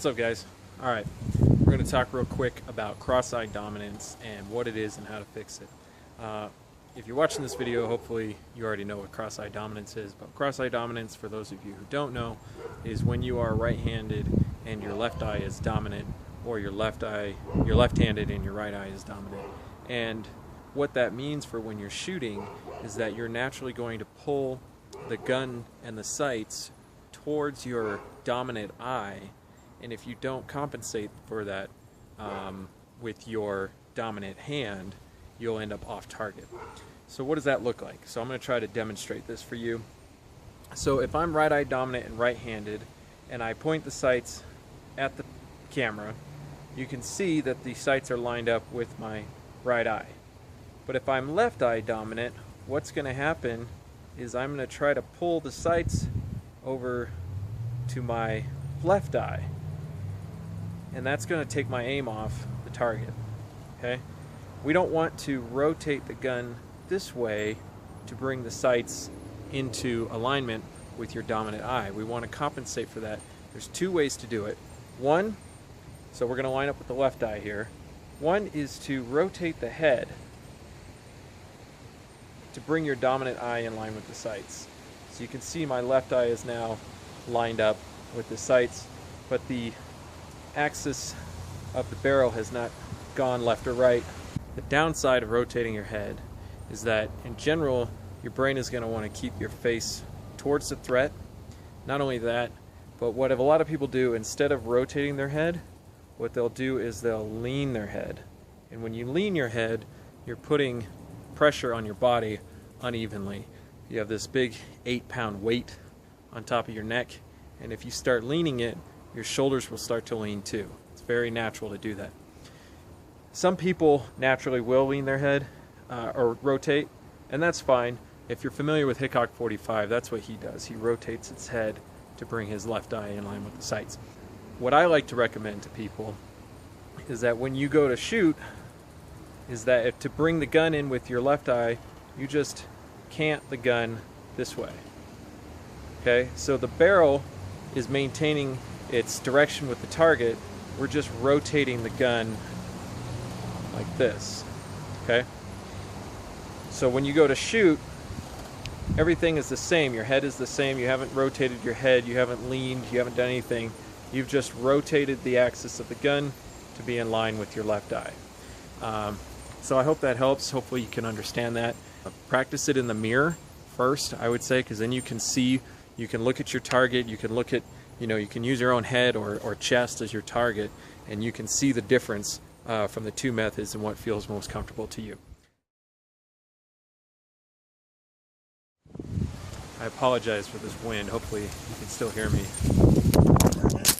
What's up, guys? Alright, we're going to talk real quick about cross-eye dominance and what it is and how to fix it. If you're watching this video, hopefully you already know what cross-eye dominance is, but cross-eye dominance, for those of you who don't know, is when you are right-handed and your left eye is dominant, or you're left-handed and your right eye is dominant. And what that means for when you're shooting is that you're naturally going to pull the gun and the sights towards your dominant eye, and if you don't compensate for that with your dominant hand, you'll end up off target. So what does that look like? So I'm going to try to demonstrate this for you. So if I'm right eye dominant and right-handed and I point the sights at the camera, you can see that the sights are lined up with my right eye. But if I'm left eye dominant, what's going to happen is I'm going to try to pull the sights over to my left eye, and that's going to take my aim off the target. Okay? We don't want to rotate the gun this way to bring the sights into alignment with your dominant eye. We want to compensate for that. There's two ways to do it. One, so we're going to line up with the left eye here. One is to rotate the head to bring your dominant eye in line with the sights. So you can see my left eye is now lined up with the sights, but the axis of the barrel has not gone left or right. The downside of rotating your head is that in general your brain is going to want to keep your face towards the threat. Not only that, but what a lot of people do, instead of rotating their head, what they'll do is they'll lean their head. And when you lean your head, you're putting pressure on your body unevenly. You have this big 8-pound weight on top of your neck, and if you start leaning it, your shoulders will start to lean too. It's very natural to do that. Some people naturally will lean their head or rotate, and that's fine. If you're familiar with Hickok 45, that's what he does. He rotates his head to bring his left eye in line with the sights. What I like to recommend to people is that when you go to shoot, is that if to bring the gun in with your left eye, you just cant the gun this way. Okay, so the barrel is maintaining its direction with the target. We're just rotating the gun like this. Okay, so when you go to shoot, everything is the same. Your head is the same. You haven't rotated your head, you haven't leaned, you haven't done anything. You've just rotated the axis of the gun to be in line with your left eye. So I hope that helps. Hopefully you can understand that. Practice it in the mirror first, I would say, because then you can see, you can look at your target, you can look at, you can use your own head or chest as your target, and you can see the difference from the two methods and what feels most comfortable to you. I apologize for this wind. Hopefully you can still hear me.